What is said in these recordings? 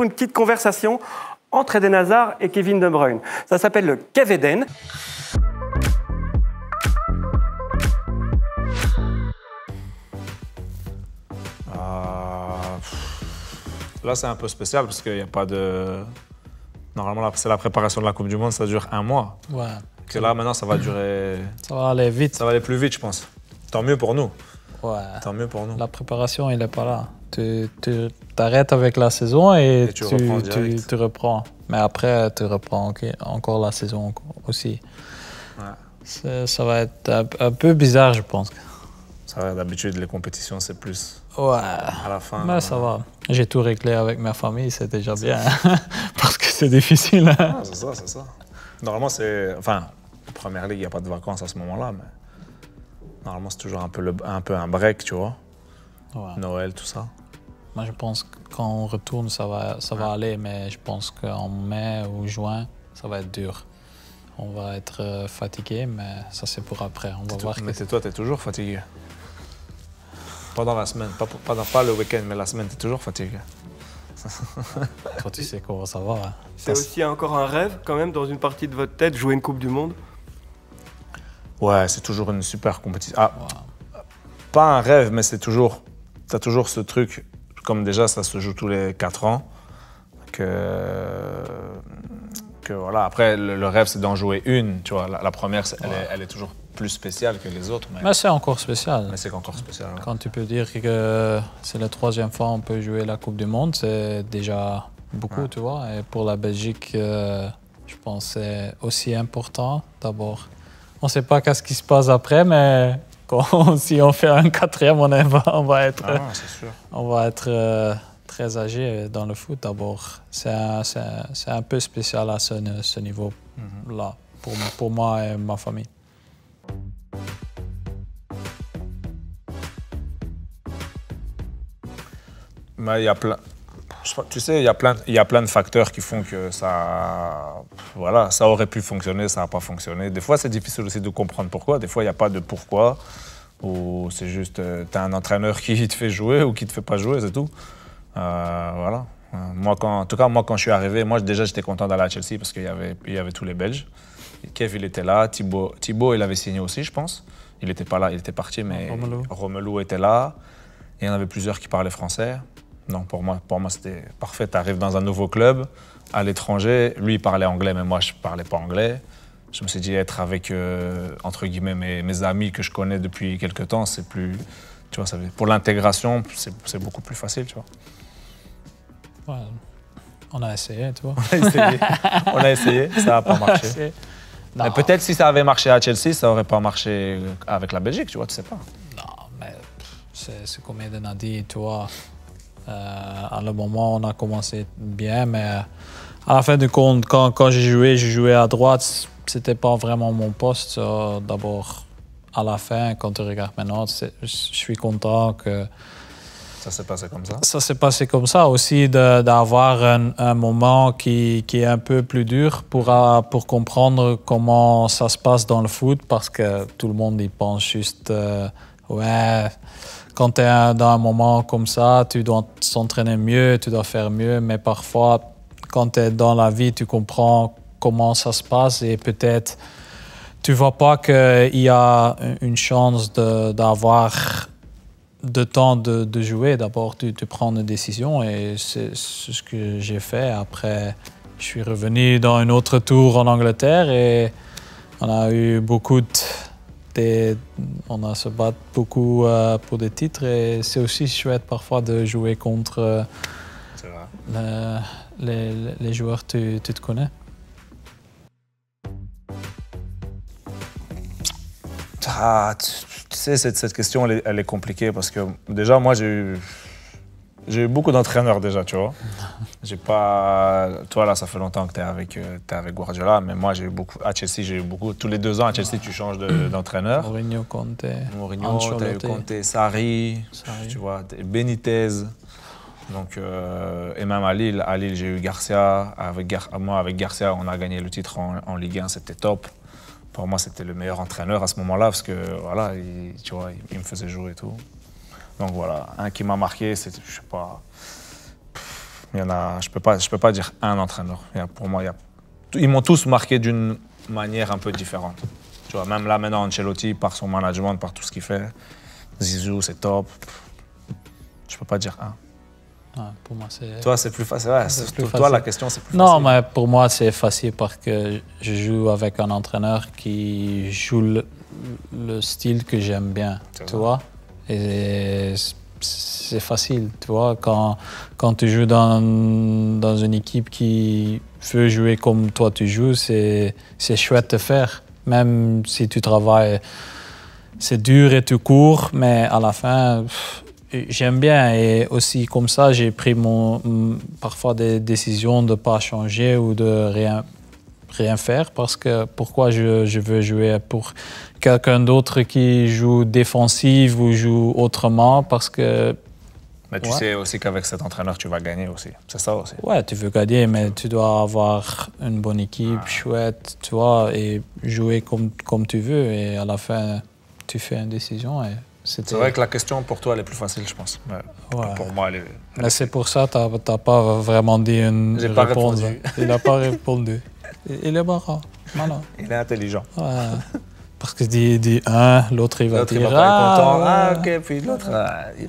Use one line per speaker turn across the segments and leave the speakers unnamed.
une petite conversation entre Eden Hazard et Kevin De Bruyne. Ça s'appelle le Kev Eden.
Là, c'est un peu spécial parce qu'il n'y a pas de... Normalement, c'est la préparation de la Coupe du Monde, ça dure 1 mois.
Ouais.
Que là, maintenant, ça va durer...
Ça va aller vite.
Ça va aller plus vite, je pense. Tant mieux pour nous.
Ouais.
Tant mieux pour nous.
La préparation, il n'est pas là. Tu t'arrêtes avec la saison et
tu
reprends. Mais après, tu reprends encore la saison aussi.
Ouais.
Ça va être un peu bizarre, je pense.
Ça va, d'habitude, les compétitions, c'est plus...
Ouais.
À la fin.
Mais ça va. J'ai tout réglé avec ma famille, c'est déjà bien. Parce que c'est difficile.
Ah, c'est ça, c'est ça. Normalement, c'est... Enfin, Première Ligue, il n'y a pas de vacances à ce moment-là, mais... Normalement, c'est toujours un peu un break, tu vois.
Ouais.
Noël, tout ça.
Moi, je pense que quand on retourne, ça va aller. Mais je pense qu'en mai ou juin, ça va être dur. On va être fatigué, mais ça, c'est pour après. On va voir.
Mais toi, tu es toujours fatigué. Pas dans la semaine, pas le week-end, mais la semaine, tu es toujours fatigué.
Toi, tu sais comment ça va. Hein.
C'est aussi encore un rêve, quand même, dans une partie de votre tête, jouer une Coupe du Monde?
Ouais, c'est toujours une super compétition. Ah, wow. Pas un rêve, mais c'est toujours... Tu as toujours ce truc, comme déjà, ça se joue tous les 4 ans, que voilà. Après, le rêve, c'est d'en jouer une, tu vois. La première, elle est toujours plus spéciale que les autres.
Mais c'est encore spécial.
Mais c'est encore spécial. Ouais.
Quand tu peux dire que c'est la 3e fois qu'on peut jouer la Coupe du Monde, c'est déjà beaucoup, tu vois. Et pour la Belgique, je pense que c'est aussi important. D'abord, on ne sait pas qu'est-ce qui se passe après, mais si on fait un 4e, on va être, on va être très âgé dans le foot. D'abord, c'est un peu spécial à ce niveau-là, pour moi et ma famille.
Mais il y a plein... Tu sais, il y a plein de facteurs qui font que ça aurait pu fonctionner, ça n'a pas fonctionné. Des fois, c'est difficile aussi de comprendre pourquoi. Des fois, il n'y a pas de pourquoi. Ou c'est juste, tu as un entraîneur qui te fait jouer ou qui ne te fait pas jouer, c'est tout. Voilà. Moi, en tout cas, quand je suis arrivé, déjà, j'étais content d'aller à Chelsea parce qu'il y avait tous les Belges. Et Kev, il était là. Thibaut, il avait signé aussi, je pense. Il n'était pas là, il était parti, mais Romelu était là. Et il y en avait plusieurs qui parlaient français. Donc pour moi c'était parfait. Tu arrives dans un nouveau club, à l'étranger. Lui, il parlait anglais, mais moi, je ne parlais pas anglais. Je me suis dit, être avec, entre guillemets, mes amis que je connais depuis quelques temps, c'est plus... Tu vois, pour l'intégration, c'est beaucoup plus facile, tu vois.
Ouais, on a essayé, tu vois.
On a essayé, ça n'a pas marché. Mais peut-être si ça avait marché à Chelsea, ça n'aurait pas marché avec la Belgique, tu vois, tu sais pas.
Non, mais c'est comme Eden a dit, tu vois. À le moment, on a commencé bien, mais à la fin du compte, quand j'ai joué à droite, c'était pas vraiment mon poste. D'abord, à la fin, quand tu regardes maintenant, je suis content que
ça s'est passé comme ça.
Ça s'est passé comme ça aussi, d'avoir un moment qui est un peu plus dur pour comprendre comment ça se passe dans le foot, parce que tout le monde y pense juste ouais. Quand tu es dans un moment comme ça, tu dois s'entraîner mieux, tu dois faire mieux, mais parfois, quand tu es dans la vie, tu comprends comment ça se passe et peut-être tu ne vois pas qu'il y a une chance d'avoir de temps de jouer. D'abord, tu prends une décision et c'est ce que j'ai fait. Après, je suis revenu dans un autre tour en Angleterre et on a eu beaucoup on a se battu beaucoup pour des titres et c'est aussi chouette parfois de jouer contre les joueurs que tu te connais.
Tu sais, cette question, elle est compliquée parce que déjà, moi, j'ai eu beaucoup d'entraîneurs déjà, tu vois. J'ai pas... Toi, là, ça fait longtemps que tu es avec Guardiola, mais moi, j'ai eu beaucoup... À Chelsea, j'ai eu beaucoup... Tous les 2 ans, à Chelsea, tu changes d'entraîneur.
Mourinho, Conte,
tu as eu Conte, Sarri, tu vois, Benitez. Donc, et même à Lille, j'ai eu Garcia. Moi, avec Garcia, on a gagné le titre en Ligue 1, c'était top. Pour moi, c'était le meilleur entraîneur à ce moment-là parce que, voilà, tu vois, il me faisait jouer et tout. Donc voilà, un qui m'a marqué, c'est, je sais pas... Il y en a, je peux pas dire un entraîneur. Pour moi, ils m'ont tous marqué d'une manière un peu différente. Tu vois, même là, maintenant, Ancelotti, par son management, par tout ce qu'il fait, Zizou, c'est top. Je peux pas dire un.
Ouais, pour moi, c'est...
Toi, c'est plus facile. Ouais, toi,
facile.
la question, c'est plus
non,
facile.
Non, mais pour moi, c'est facile parce que je joue avec un entraîneur qui joue le style que j'aime bien, tu vois. Et c'est facile, tu vois. Quand tu joues dans une équipe qui veut jouer comme toi tu joues, c'est chouette de faire. Même si tu travailles, c'est dur et tu cours, mais à la fin... J'aime bien et aussi comme ça, j'ai pris parfois des décisions de ne pas changer ou de rien faire parce que pourquoi je veux jouer pour quelqu'un d'autre qui joue défensive ou joue autrement parce que...
Mais tu sais aussi qu'avec cet entraîneur, tu vas gagner aussi. C'est ça aussi.
Ouais, tu veux gagner, mais tu dois avoir une bonne équipe, chouette, tu vois, et jouer comme tu veux et à la fin, tu fais une décision et...
C'est vrai que la question pour toi, elle est plus facile, je pense. Pour moi, elle est...
Mais c'est pour ça que tu n'as pas vraiment dit une
J'ai pas
réponse.
répondu.
Il n'a pas répondu. Il est marrant. Voilà.
Il est intelligent.
Ouais. Parce qu'il dit un, l'autre il va dire...
L'autre, il va pas être content. Ah, ok, puis l'autre...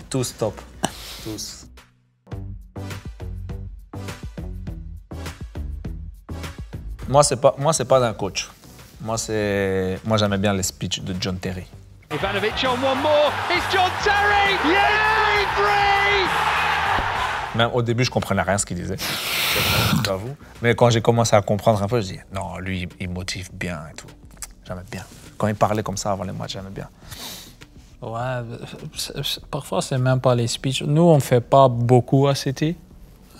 tous top. Tous. Moi, c'est pas d'un coach. Moi, j'aimais bien les speeches de John Terry.
Ivanovic on one more, it's John Terry! Yes! 3-3!
Même au début, je comprenais rien ce qu'il disait, j'avoue. Mais quand j'ai commencé à comprendre un peu, je dis non, lui, il motive bien et tout. J'aimais bien. Quand il parlait comme ça avant les matchs, j'aimais bien.
Ouais, parfois, c'est même pas les speeches. Nous, on ne fait pas beaucoup à City.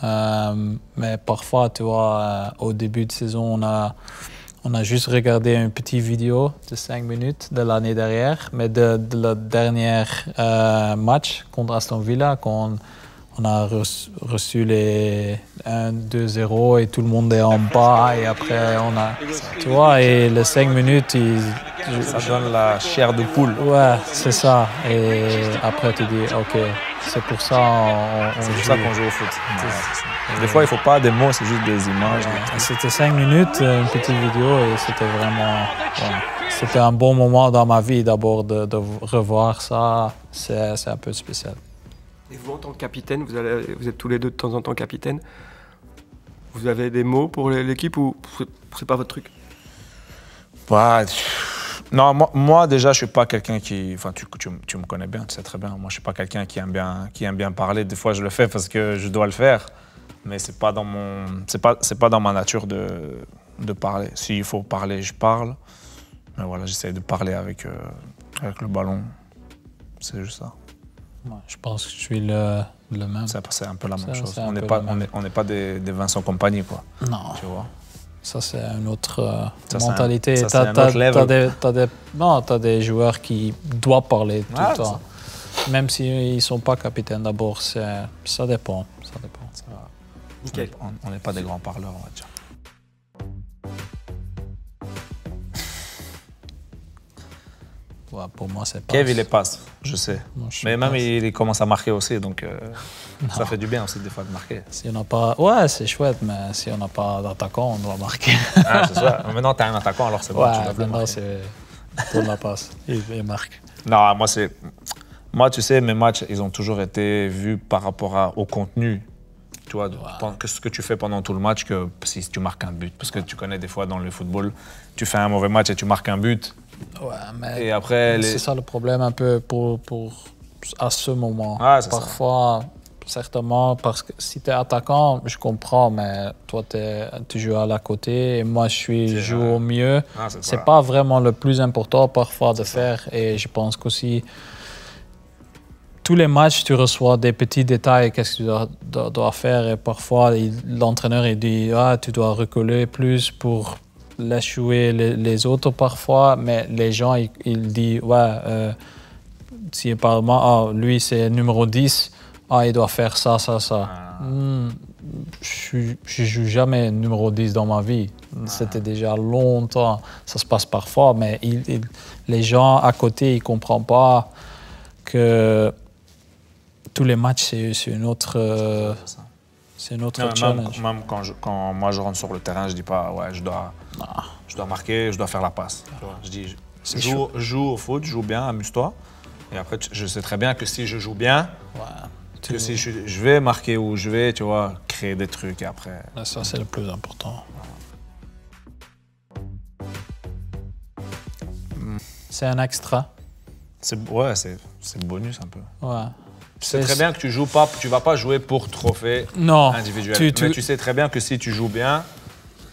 Mais parfois, tu vois, au début de saison, on a juste regardé une petite vidéo de 5 minutes de l'année dernière, mais de le dernier match contre Aston Villa, quand on a reçu les 1-2-0 et tout le monde est en bas et après on a... Tu vois, et les 5 minutes,
ça donne la chair de poule.
Ouais, c'est ça. Et après tu dis, ok, c'est pour ça
qu'on joue au foot. Des fois, il ne faut pas des mots, c'est juste des images.
C'était 5 minutes, une petite vidéo, et c'était vraiment... Ouais. C'était un bon moment dans ma vie d'abord de revoir ça. C'est un peu spécial.
Et vous, en tant que capitaine, vous êtes tous les deux de temps en temps capitaine. Vous avez des mots pour l'équipe ou c'est pas votre truc?
Non, moi déjà, je suis pas quelqu'un qui... Enfin, tu me connais bien, tu sais très bien. Moi, je suis pas quelqu'un qui aime bien parler. Des fois, je le fais parce que je dois le faire. Mais c'est pas dans ma nature de parler. S'il faut parler, je parle. Mais voilà, j'essaie de parler avec le ballon. C'est juste ça.
Ouais, je pense que je suis le même.
C'est un peu la même chose. On n'est pas des Vincent Kompany, quoi.
Non.
Tu vois.
Ça, c'est une autre mentalité.
C'est un autre level.
T'as des joueurs qui doivent parler tout le temps.
Ça.
Même s'ils ne sont pas capitaines d'abord, ça dépend.
Nickel.
On n'est pas des grands parleurs, on va dire.
Ouais, pour moi, c'est pas...
Kev, il les passe, je sais.
Non,
mais même, il commence à marquer aussi, donc ça fait du bien aussi des fois de marquer.
Si on n'a pas... Ouais, c'est chouette, mais si on n'a pas d'attaquant, on doit marquer.
Ah, c'est ça. Maintenant, tu as un attaquant, alors c'est bon, tu dois plus
maintenant,
marquer.
c'est tourne la passe, il marque.
Non, moi, tu sais, mes matchs, ils ont toujours été vus par rapport au contenu. Tu vois, ce que tu fais pendant tout le match, que si tu marques un but. Parce que tu connais des fois dans le football, tu fais un mauvais match et tu marques un but.
Ouais, mais
et après,
c'est ça le problème un peu à ce moment.
Ah,
parfois, certainement, parce que si tu es attaquant, je comprends, mais toi, tu joues à la côté et moi, je joue au mieux. C'est pas vraiment le plus important parfois de faire. Et je pense qu'aussi, tous les matchs, tu reçois des petits détails, qu'est-ce que tu dois faire. Et parfois, l'entraîneur il dit tu dois reculer plus pour laisser jouer les autres parfois. Mais les gens, ils disent si apparemment, lui c'est numéro 10, il doit faire ça. Je joue jamais numéro 10 dans ma vie. C'était déjà longtemps. Ça se passe parfois, mais les gens à côté, ils ne comprennent pas que tous les matchs, c'est une autre... C'est notre
Non,
challenge.
même quand moi je rentre sur le terrain, je dis pas ouais, je dois marquer, je dois faire la passe. Tu vois. Je dis joue au foot, joue bien, amuse-toi. Et après, je sais très bien que si je joue bien, que si je vais marquer ou je vais, tu vois, créer des trucs et après.
Ça, c'est le plus important. C'est un extra.
C'est bonus un peu.
Ouais.
Tu sais très bien que tu vas pas jouer pour trophée individuel. Mais tu sais très bien que si tu joues bien,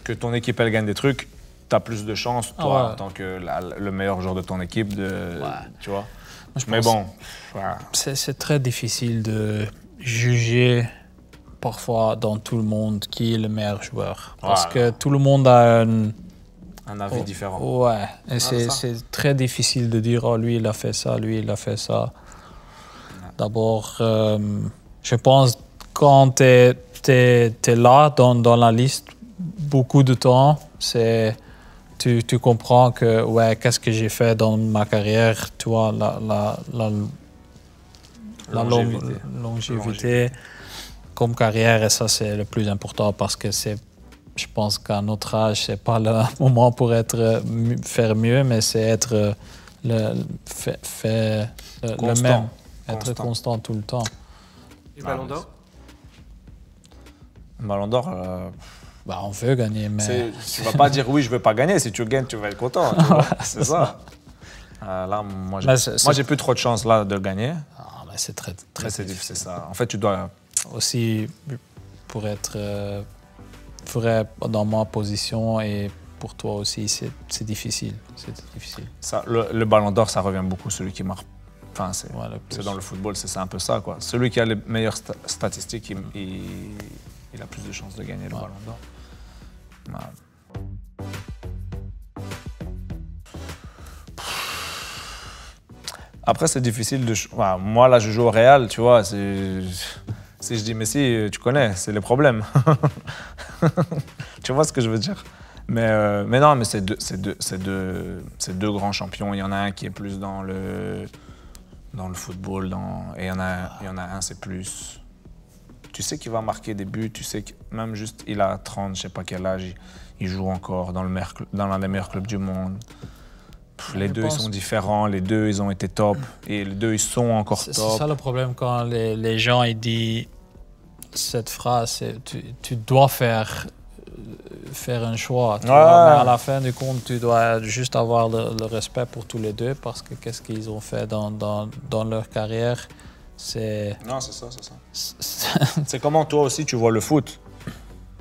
que ton équipe elle gagne des trucs, tu as plus de chances, toi, en tant que le meilleur joueur de ton équipe, tu vois. Mais bon.
C'est très difficile de juger parfois dans tout le monde qui est le meilleur joueur. Parce que tout le monde a
un avis différent.
Ouais, et c'est très difficile de dire oh, lui il a fait ça, lui il a fait ça. D'abord, je pense quand tu es là dans la liste beaucoup de temps, tu comprends que ouais, qu'est-ce que j'ai fait dans ma carrière, tu vois, la longévité comme carrière, et ça c'est le plus important parce que je pense qu'à notre âge, c'est pas le moment pour faire mieux, mais c'est être le même, être constant tout le temps.
Et Ballon d'Or?
Ballon d'Or,
on veut gagner, mais...
Tu vas pas dire oui, je veux pas gagner. Si tu gagnes, tu vas être content. C'est ça. Là, moi, j'ai plus trop de chance là de gagner.
Mais c'est très
difficile. C'est ça. En fait, tu dois
aussi pour être dans ma position et pour toi aussi, c'est difficile. C'est difficile.
Ça, le Ballon d'Or, ça revient beaucoup celui qui marque. Enfin, c'est dans le football, c'est un peu ça, quoi. Celui qui a les meilleures statistiques, il a plus de chances de gagner le Ballon d'Or. Après, c'est difficile de... moi, là, je joue au Real, tu vois. Si je dis Messi, tu connais, c'est le problème. Tu vois ce que je veux dire? Mais non, mais c'est deux grands champions. Il y en a un qui est plus dans le football, et il y en a un, c'est plus... Tu sais qu'il va marquer des buts, tu sais que même juste, il a 30, je sais pas quel âge, il joue encore dans l'un des meilleurs clubs du monde. Les deux, ils sont différents, les deux, ils ont été top, et les deux, ils sont encore top.
C'est ça le problème quand les gens ils disent cette phrase, tu dois faire un choix. Tu vois, mais à la fin du compte, tu dois juste avoir le respect pour tous les deux parce que qu'est-ce qu'ils ont fait dans leur carrière, c'est...
Non, c'est ça. C'est comment toi aussi tu vois le foot.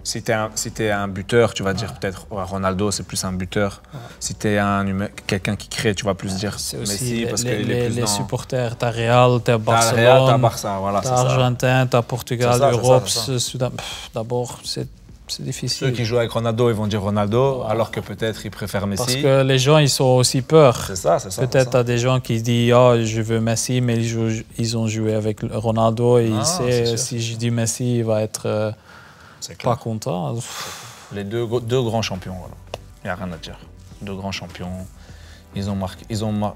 Si t'es un buteur, tu vas dire peut-être Ronaldo, c'est plus un buteur. Ouais. Si t'es quelqu'un qui crée, tu vas plus dire Messi parce qu'il est plus
les supporters, t'as Real, t'as Barcelone,
t'as Real, t'as Barça, voilà,
t'as Argentin, t'as Portugal, Europe, Soudan. D'abord, c'est difficile.
Ceux qui jouent avec Ronaldo, ils vont dire Ronaldo, alors que peut-être ils préfèrent Messi.
Parce que les gens, ils sont aussi peur.
C'est ça.
Peut-être t'as des gens qui disent oh, je veux Messi, mais ils ont joué avec Ronaldo et ils savent si je dis Messi, il va être pas content.
Les deux grands champions, voilà. Il n'y a rien à dire. Deux grands champions. Ils ont marqué.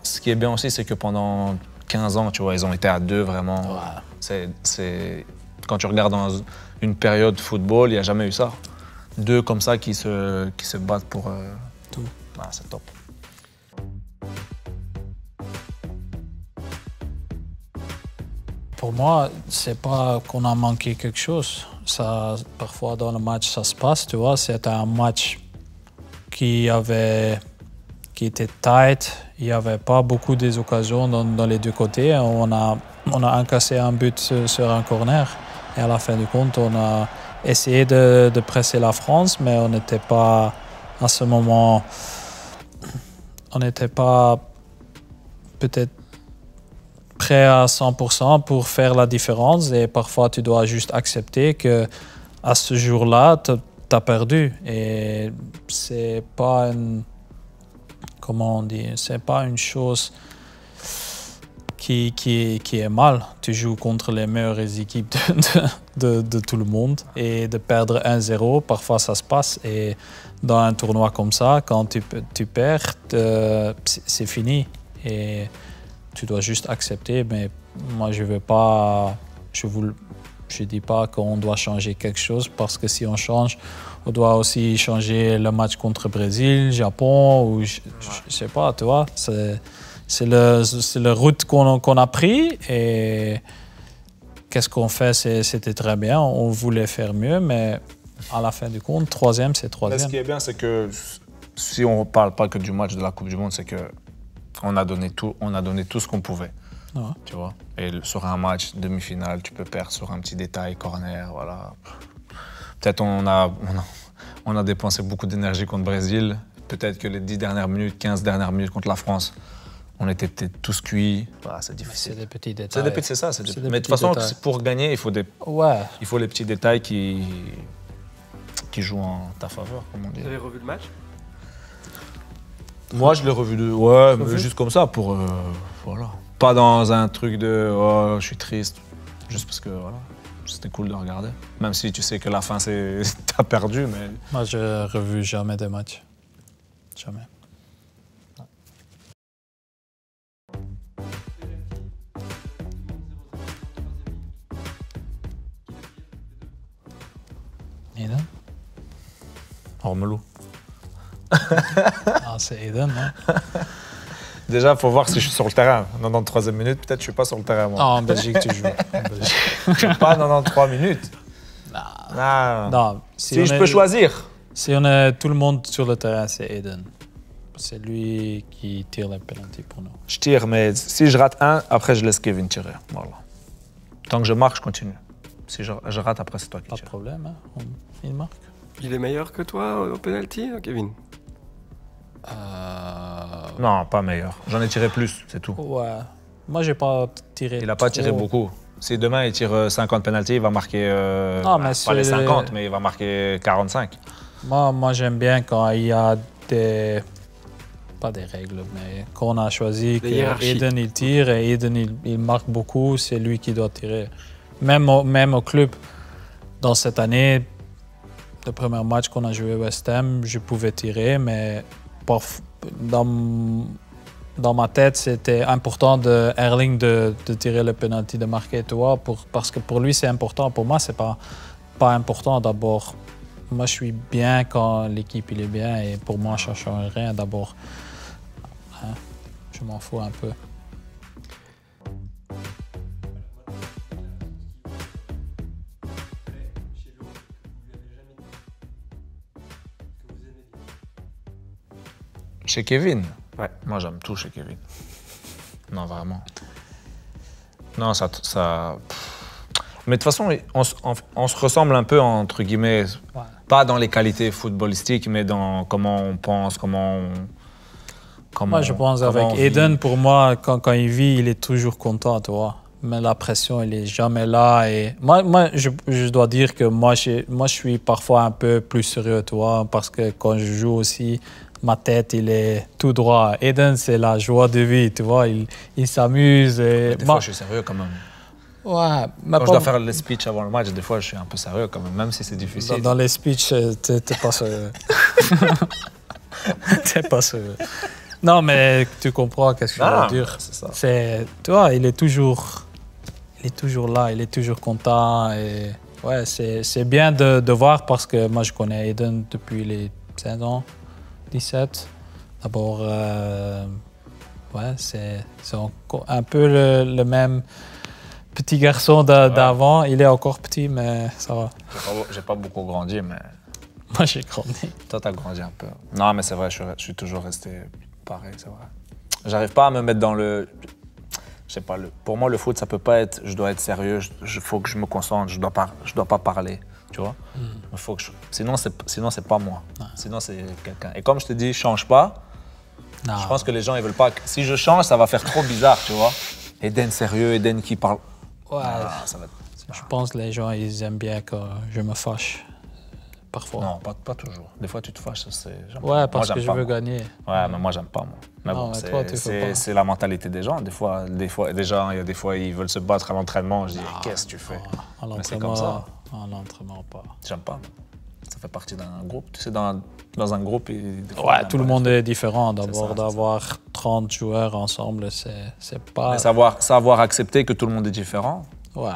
Ce qui est bien aussi, c'est que pendant 15 ans, tu vois, ils ont été à deux vraiment. Ouais. Quand tu regardes dans une période football, il n'y a jamais eu ça. Deux comme ça qui se battent pour
tout.
C'est top.
Pour moi, c'est pas qu'on a manqué quelque chose. Ça, parfois dans le match, ça se passe, tu vois. C'était un match qui était tight. Il n'y avait pas beaucoup des occasions dans les deux côtés. On a encaissé un but sur un corner. Et à la fin du compte, on a essayé de presser la France, mais on n'était pas, à ce moment, on n'était pas peut-être prêt à 100% pour faire la différence. Et parfois, tu dois juste accepter que à ce jour-là, tu as perdu. Et c'est pas c'est pas une chose qui est mal. Tu joues contre les meilleures équipes de tout le monde et de perdre 1-0, parfois ça se passe. Et dans un tournoi comme ça, quand tu perds, c'est fini. Et tu dois juste accepter. Mais moi, je veux pas... je ne dis pas qu'on doit changer quelque chose parce que si on change, on doit aussi changer le match contre Brésil, Japon ou je sais pas, tu vois. C'est le route qu'on a pris et qu'est-ce qu'on fait, c'était très bien. On voulait faire mieux, mais à la fin du compte, troisième, c'est troisième.
Mais ce qui est bien, c'est que si on ne parle pas que du match de la Coupe du Monde, c'est qu'on a donné tout ce qu'on pouvait.
Ouais.
Tu vois. Et sur un match demi-finale, tu peux perdre sur un petit détail, corner, voilà. Peut-être on a dépensé beaucoup d'énergie contre le Brésil. Peut-être que les 10 dernières minutes, 15 dernières minutes contre la France, on était peut-être tous cuits. Voilà, c'est difficile.
C'est des petits détails.
C'est ça.
C'est
Mais de toute façon, pour gagner, il faut les petits détails qui jouent en ta faveur, comme on dit.
Vous avez revu le match?
Moi, je l'ai revu mais juste comme ça, pour voilà. Pas dans un truc de oh, je suis triste, juste parce que voilà, c'était cool de regarder. Même si tu sais que la fin, t'as perdu, mais.
Moi, je n'ai revu jamais des matchs. Jamais. Eden?
Ormelou.
Ah, c'est Eden, non?
Déjà, il faut voir si je suis sur le terrain. 93e minute, peut-être que je suis pas sur le terrain, moi.
Ah, en Belgique, tu joues. En Belgique.
Pas 93 minutes.
Non.
Si je peux choisir.
Si on est tout le monde sur le terrain, c'est Eden. C'est lui qui tire les penalty pour nous.
Je tire, mais si je rate un, après je laisse Kevin tirer. Voilà. Tant que je marque, je continue. Si je rate, après c'est toi qui
Pas de
tires.
problème, hein? Il marque.
Il est meilleur que toi au penalty, Kevin?
Non, pas meilleur. J'en ai tiré plus, c'est tout.
Ouais. Moi, j'ai pas tiré.
Il n'a pas tiré beaucoup. Si demain il tire 50 penalty, il va marquer
Non, mais
pas les
c'est-
50, mais il va marquer 45.
Moi j'aime bien quand il y a des. Pas des règles, mais quand on a choisi que
hiérarchies.
Eden il tire et Eden il marque beaucoup, c'est lui qui doit tirer. Même au club, dans cette année, le premier match qu'on a joué West Ham, je pouvais tirer, mais dans ma tête, c'était important de Erling de tirer le penalty, de marquer, toi, parce que pour lui c'est important. Pour moi, c'est pas important d'abord. Moi, je suis bien quand l'équipe il est bien et pour moi, ça ne change rien d'abord. Hein? Je m'en fous un peu.
Chez Kevin?
Ouais.
Moi, j'aime tout chez Kevin. Non, vraiment. Non, ça. Mais de toute façon, on se ressemble un peu, entre guillemets,
Ouais.
pas dans les qualités footballistiques, mais dans comment on pense, comment
Moi, je pense
comment
avec
on vit.
Eden, pour moi, quand il vit, il est toujours content, tu vois. Mais la pression, elle est jamais là. Et moi je dois dire que moi, je suis parfois un peu plus sérieux, tu vois, parce que quand je joue aussi, ma tête, il est tout droit. Eden, c'est la joie de vie, tu vois. Il s'amuse. Et
Des fois, je suis sérieux quand même.
ouais, mais
Quand je dois faire le speech avant le match, des fois, je suis un peu sérieux quand même si c'est difficile.
dans les speeches, t'es pas sérieux. T'es pas sérieux. Non, mais tu comprends qu'est-ce que je veux dire.
C'est ça.
Tu vois, il est toujours là, il est toujours content. Et ouais, c'est bien de voir parce que moi, je connais Eden depuis les 15 ans, 17. D'abord, ouais, c'est un peu le même petit garçon d'avant. Il est encore petit, mais ça va.
J'ai pas beaucoup grandi, mais
Moi, j'ai grandi.
toi, t'as grandi un peu. Non, mais c'est vrai, je suis toujours resté pareil, c'est vrai. J'arrive pas à me mettre dans le... Je sais pas, pour moi, le foot, ça peut pas être... Je dois être sérieux, faut que je me concentre, je dois pas parler, tu vois. Faut que sinon, c'est pas moi. Sinon, c'est quelqu'un. Et comme je te dis, change pas,
Non.
je pense que les gens, ils veulent pas... Si je change, ça va faire trop bizarre, tu vois. Eden sérieux, Eden qui parle...
Ouais,
Ah, ça va être...
je pense que les gens, ils aiment bien quand je me fâche. Parfois.
Non, pas toujours. Des fois, tu te fâches, j'aime pas.
Ouais,
Moi,
parce que
j'aime
je
pas,
veux
moi.
gagner.
Ouais, mais moi, j'aime pas, moi. Mais
Non,
bon,
mais toi, tu fais pas.
c'est la mentalité des gens. Des fois, des gens, il y a des fois, ils veulent se battre à l'entraînement. Je dis, qu'est-ce que tu fais?
À
Mais c'est comme ça.
l'entraînement, pas.
J'aime pas. Ça fait partie d'un groupe. Tu sais, dans un groupe... des fois,
Ouais, tout le monde est différent.
ça,
D'abord,
c'est
d'avoir 30 joueurs ensemble, c'est pas...
Mais savoir accepter que tout le monde est différent,
Ouais.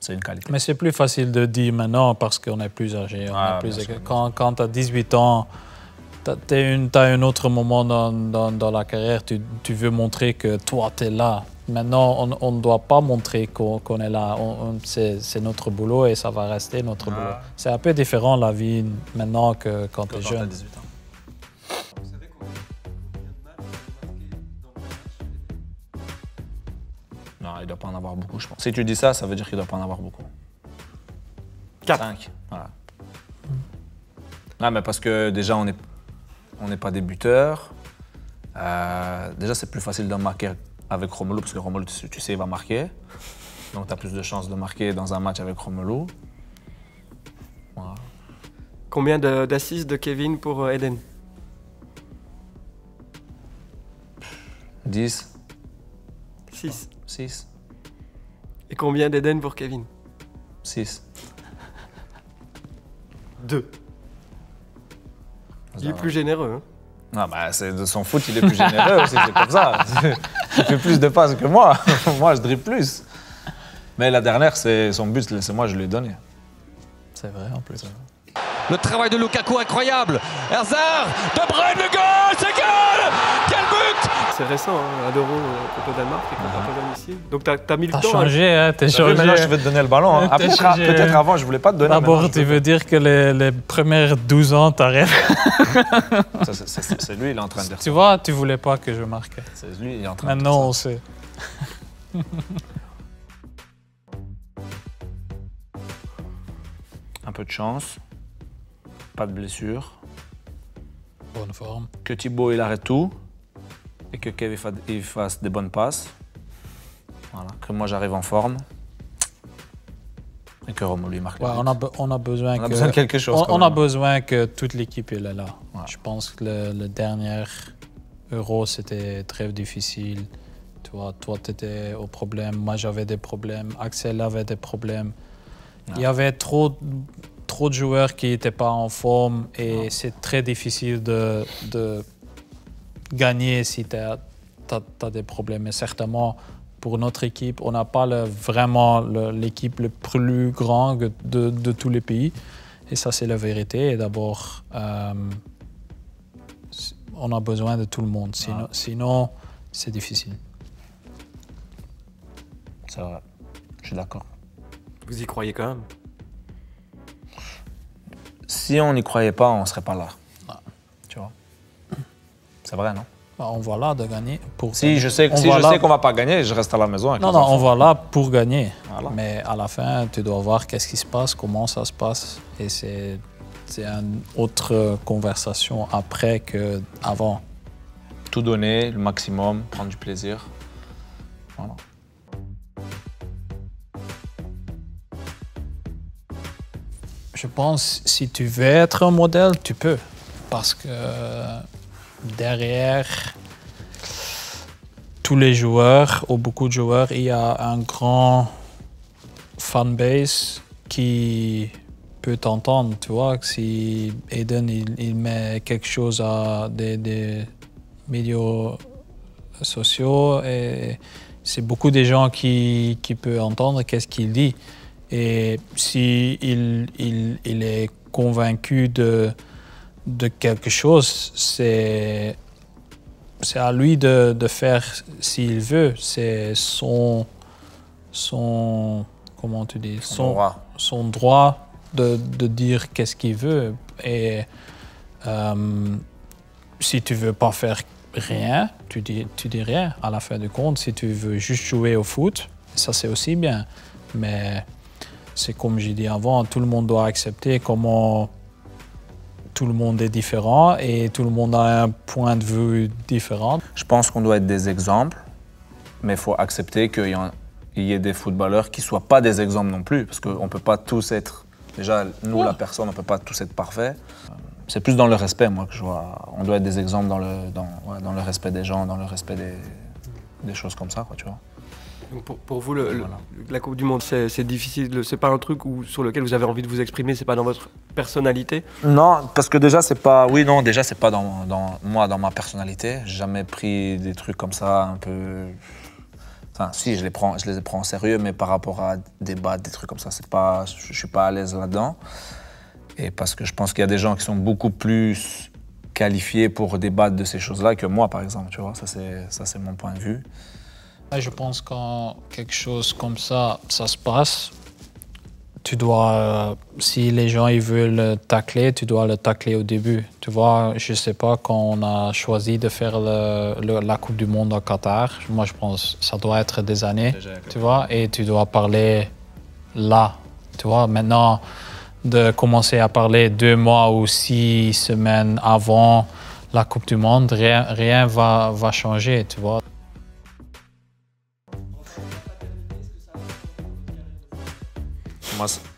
C'est une qualité.
Mais c'est plus facile de dire maintenant parce qu'on est plus âgé. Quand tu as 18 ans, tu as un autre moment dans la carrière, tu veux montrer que toi, tu es là. Maintenant, on ne doit pas montrer qu'on est là. C'est notre boulot et ça va rester notre boulot. C'est un peu différent la vie maintenant que quand tu es jeune.
18 ans.
Vous savez combien de matchs vous avez marqué dans le match?
Non, il ne doit pas en avoir beaucoup, je pense. Si tu dis ça, ça veut dire qu'il ne doit pas en avoir beaucoup.
4.
5. Voilà. Non, mais parce que déjà, on n'est pas des buteurs. Déjà, c'est plus facile de marquer avec Romelu, parce que Romelu, tu sais, il va marquer. Donc, tu as plus de chances de marquer dans un match avec Romelu. Voilà.
Combien d'assists de Kevin pour Eden?
10,
6.
6,
Et combien d'Eden pour Kevin?
6.
2. Il est plus généreux. Hein.
Non, bah, c'est de son foot, il est plus généreux aussi, c'est comme ça. Il fait plus de passes que moi. Moi, je dribble plus. Mais la dernière, c'est son but, c'est moi, je lui ai donné.
C'est vrai, en plus.
Le travail de Lukaku incroyable. Hazard, De Bruyne, le goal, c'est goal. Quel but!
C'est récent, hein, à l'Euro contre le Danemark et contre la domicile. Donc t'as mis le
T'as
temps.
changé, hein, t'es changé.
Maintenant, je vais te donner le ballon. Hein.
T'es
Après,
changé.
peut-être avant, je voulais pas te donner.
D'abord, tu veux dire que les premières 12 ans, t'arrêtes.
C'est lui, il est en train de dire ça.
Tu vois, tu voulais pas que je marque.
C'est lui, il est en train de dire
Maintenant,
ça.
on sait.
Un peu de chance, pas de blessure,
Bonne forme.
que Thibaut il arrête tout et que Kev il fasse des bonnes passes. Voilà. Que moi j'arrive en forme et que Romelu il marque.
Ouais,
le but.
on a besoin
On a besoin de quelque chose.
On
quand
a
même.
besoin que toute l'équipe est là.
Ouais.
Je pense que le dernier Euro, c'était très difficile. Tu vois, toi, tu étais au problème, moi, j'avais des problèmes, Axel avait des problèmes. Il y avait trop de joueurs qui n'étaient pas en forme et c'est très difficile de gagner si tu as des problèmes. Et certainement, pour notre équipe, on n'a pas vraiment l'équipe le plus grande de tous les pays. Et ça, c'est la vérité. Et d'abord, on a besoin de tout le monde. Sinon c'est difficile.
C'est vrai, je suis d'accord.
Vous y croyez quand même?
Si on n'y croyait pas, on ne serait pas là. Tu vois. C'est vrai, non?
On va là de gagner.
Si je sais qu'on ne va pas gagner, je reste à la maison. Avec les
Non,
enfants.
on va là pour gagner.
Voilà.
Mais à la fin, tu dois voir qu'est-ce qui se passe, comment ça se passe. Et c'est une autre conversation après qu'avant.
Tout donner, le maximum, prendre du plaisir. Voilà.
Je pense si tu veux être un modèle, tu peux. Parce que derrière tous les joueurs, ou beaucoup de joueurs, il y a un grand fanbase qui peut t'entendre. Tu vois, si Eden il met quelque chose à des médias sociaux, et c'est beaucoup de gens qui peuvent entendre qu'est-ce qu'il dit. Et si il est convaincu de quelque chose, c'est à lui de faire s'il veut. C'est son comment tu dis, son droit de dire qu'est-ce qu'il veut. Et si tu veux pas faire rien, tu dis rien à la fin du compte. Si tu veux juste jouer au foot, ça c'est aussi bien. Mais c'est comme j'ai dit avant, tout le monde doit accepter comment tout le monde est différent et tout le monde a un point de vue différent.
Je pense qu'on doit être des exemples, mais il faut accepter qu'il y ait des footballeurs qui ne soient pas des exemples non plus, parce qu'on ne peut pas tous être, déjà nous la personne, on ne peut pas tous être parfaits. C'est plus dans le respect, moi, que je vois. On doit être des exemples dans le respect des gens, dans le respect des choses comme ça, quoi, tu vois.
Donc pour vous, la Coupe du Monde, c'est difficile, c'est pas un truc sur lequel vous avez envie de vous exprimer, c'est pas dans votre personnalité?
Non, parce que déjà, c'est pas. Oui, non, déjà, c'est pas dans ma personnalité. J'ai jamais pris des trucs comme ça, un peu. Enfin, si, je les prends en sérieux, mais par rapport à des trucs comme ça, je ne suis pas à l'aise là-dedans. Et parce que je pense qu'il y a des gens qui sont beaucoup plus qualifiés pour débattre de ces choses-là que moi, par exemple, tu vois. Ça, c'est mon point de vue.
Je pense que quand quelque chose comme ça se passe, tu dois, si les gens ils veulent tacler, tu dois le tacler au début. Tu vois, je sais pas, quand on a choisi de faire la Coupe du Monde au Qatar, moi je pense que ça doit être des années, tu vois, et tu dois parler là, tu vois. Maintenant, de commencer à parler 2 mois ou 6 semaines avant la Coupe du Monde, rien va changer, tu vois.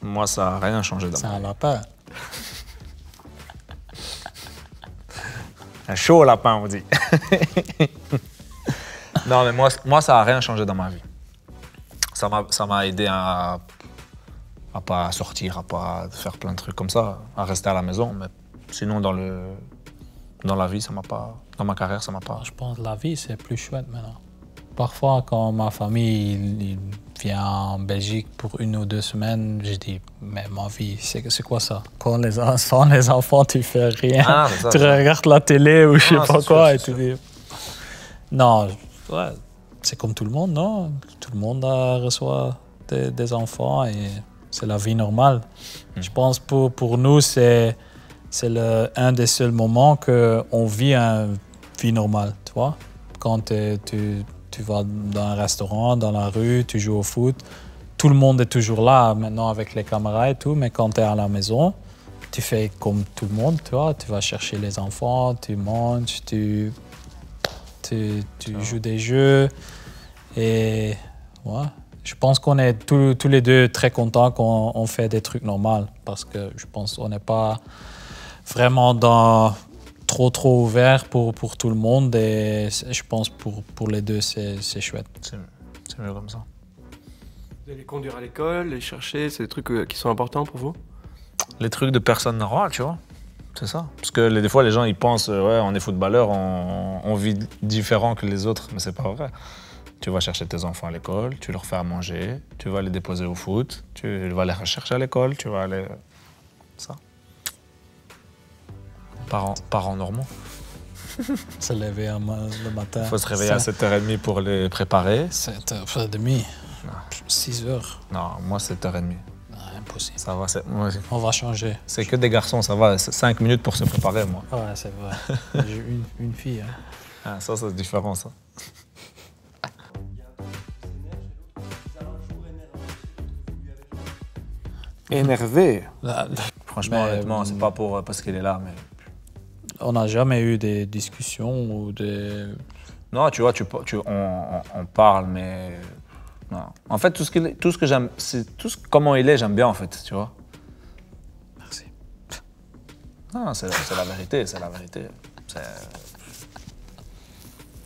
Moi, ça n'a rien changé dans
C'est
ma vie.
un lapin.
Un chaud lapin, on dit. Non, mais moi, ça n'a rien changé dans ma vie. Ça m'a aidé à pas sortir, à pas faire plein de trucs comme ça, à rester à la maison. Mais sinon, dans la vie, ça m'a pas... Dans ma carrière, ça m'a pas...
Je pense que la vie, c'est plus chouette maintenant. Parfois, quand ma famille il vient en Belgique pour 1 ou 2 semaines, je dis, mais ma vie, c'est quoi ça? Quand les enfants, tu fais rien.
Ah, c'est ça,
tu
ça.
regardes la télé ou je sais
Ah,
pas
c'est
quoi
sûr,
et
c'est
tu dis... Non, ouais, c'est comme tout le monde, non? Tout le monde reçoit des enfants et c'est la vie normale. Je pense pour nous, c'est un des seuls moments qu'on vit une vie normale, tu vois? Quand tu vas dans un restaurant, dans la rue, tu joues au foot, tout le monde est toujours là maintenant avec les caméras et tout, mais quand tu es à la maison, tu fais comme tout le monde, tu vois, tu vas chercher les enfants, tu manges, tu joues des jeux et ouais. Je pense qu'on est tous les deux très contents qu'on fait des trucs normaux parce que je pense qu'on n'est pas vraiment dans trop ouvert pour tout le monde et je pense pour les deux c'est chouette.
C'est mieux comme ça.
Vous allez les conduire à l'école, les chercher, c'est des trucs qui sont importants pour vous?
Les trucs de personne normale, tu vois. C'est ça. Parce que des fois, les gens, ils pensent, ouais, on est footballeur, on vit différent que les autres, mais c'est pas vrai. Tu vas chercher tes enfants à l'école, tu leur fais à manger, tu vas les déposer au foot, tu vas les rechercher à l'école, tu vas aller... Ça. Parents normaux.
Se lever le matin.
Il faut se réveiller à 7h30 pour les préparer.
7h30, 6h.
Non, moi, 7h30.
Impossible.
Ça va,
On va changer.
c'est que des garçons, ça va. 5 minutes pour se préparer, moi.
Ouais, c'est vrai. J'ai une fille. Hein.
Ah, ça, c'est différent, ça. Énervé. Franchement,
Mais,
honnêtement, c'est pas parce qu'il est là, mais...
On n'a jamais eu des discussions ou des...
Non, tu vois, on parle, mais... Non. En fait, tout ce que j'aime, c'est comment il est, j'aime bien, en fait, tu vois.
Merci.
Non, c'est la vérité, c'est la vérité.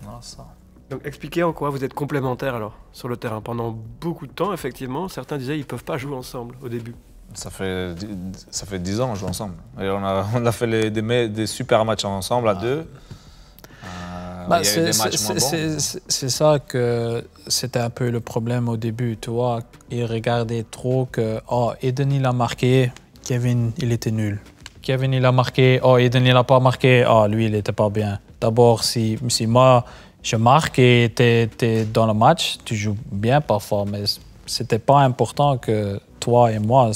Non, ça...
Donc expliquez en quoi vous êtes complémentaires alors sur le terrain. Pendant beaucoup de temps, effectivement, certains disaient qu'ils ne peuvent pas jouer ensemble au début.
Ça fait 10 ans qu'on joue ensemble. Et on a fait des super matchs ensemble à deux. Il y a eu des matchs moins bons.
C'est ça que c'était un peu le problème au début, tu vois. Ils regardaient trop que, oh, Eden il a marqué, Kevin il était nul. Kevin il a marqué, oh, Eden il a pas marqué, oh, lui il était pas bien. D'abord, si moi je marque et t'es dans le match, tu joues bien parfois, mais c'était pas important que toi et moi,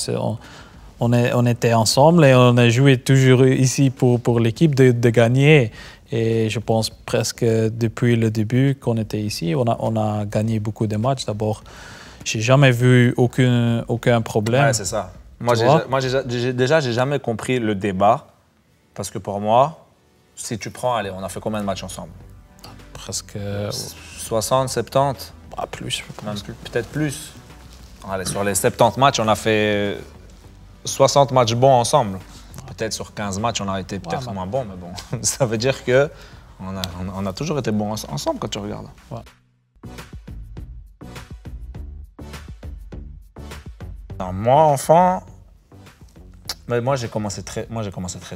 on était ensemble et on a joué toujours ici pour l'équipe de gagner. Et je pense presque depuis le début qu'on était ici, on a gagné beaucoup de matchs. D'abord, j'ai jamais vu aucun problème.
Ouais, c'est ça. J'ai jamais compris le débat. Parce que pour moi, si tu prends, allez, on a fait combien de matchs ensemble?
Presque
60, 70?
pas plus, je pense.
Peut-être plus. Allez, sur les 70 matchs, on a fait 60 matchs bons ensemble. Peut-être sur 15 matchs, on a été peut-être moins bons, mais bon, ça veut dire qu'on a toujours été bons ensemble quand tu regardes.
Ouais.
Alors, moi, enfant, mais moi j'ai commencé très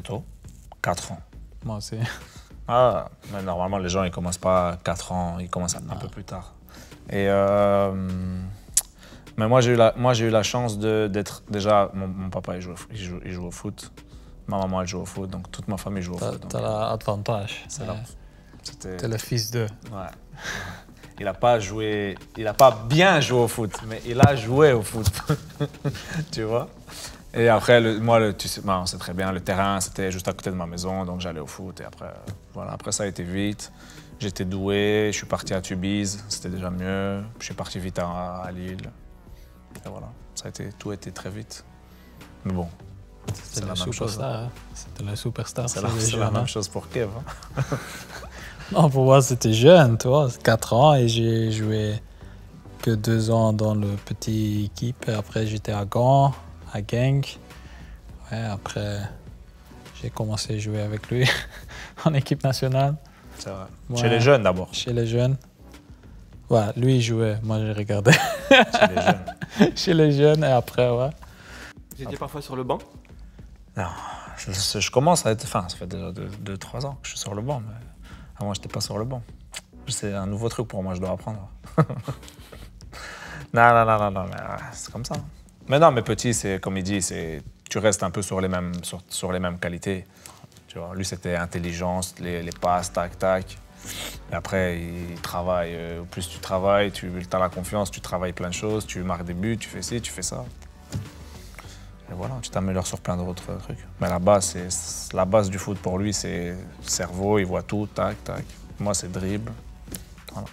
tôt, 4 ans.
Moi aussi.
Ah, mais normalement, les gens, ils commencent pas à 4 ans, ils commencent un peu plus tard. Et mais moi, j'ai eu la chance d'être déjà. Mon papa, il joue au foot. Ma maman, elle joue au foot. Donc, toute ma famille joue au foot.
T'as l'avantage. T'es le fils d'eux.
Ouais. Il n'a pas joué, il n'a pas bien joué au foot, mais il a joué au foot. Tu vois? Et après, tu sais, on sait très bien, le terrain, c'était juste à côté de ma maison, donc j'allais au foot. Et après, voilà, après ça a été vite. J'étais doué, je suis parti à Tubize, c'était déjà mieux. Je suis parti vite à Lille. Et voilà, tout a été très vite. Mais bon,
c'était la même chose. Hein. C'était la superstar.
C'est la même chose pour Kev. Hein.
Non, pour moi, c'était jeune, tu vois, 4 ans et j'ai joué que 2 ans dans le petit équipe. Et après, j'étais à Gand, à Genk. Ouais, après, j'ai commencé à jouer avec lui en équipe nationale.
C'est vrai.
Ouais,
chez les jeunes d'abord.
Chez les jeunes. Ouais, lui, il jouait, moi, je regardais.
Chez les jeunes.
Chez les jeunes et après, ouais.
Vous étiez parfois sur le banc?
Non, je commence à être... Enfin, ça fait déjà 2-3 ans que je suis sur le banc, mais avant, je n'étais pas sur le banc. C'est un nouveau truc pour moi, je dois apprendre. Non, mais c'est comme ça. Mais non, mais petit, c'est comme il dit, tu restes un peu sur les mêmes qualités. Tu vois, lui, c'était intelligence, les passes, tac, tac. Et après, il travaille. Au plus tu travailles, tu as la confiance, tu travailles plein de choses, tu marques des buts, tu fais ci, tu fais ça. Et voilà, tu t'améliores sur plein d'autres trucs. Mais la base du foot pour lui, c'est cerveau, il voit tout, tac, tac. Moi, c'est dribble. Voilà.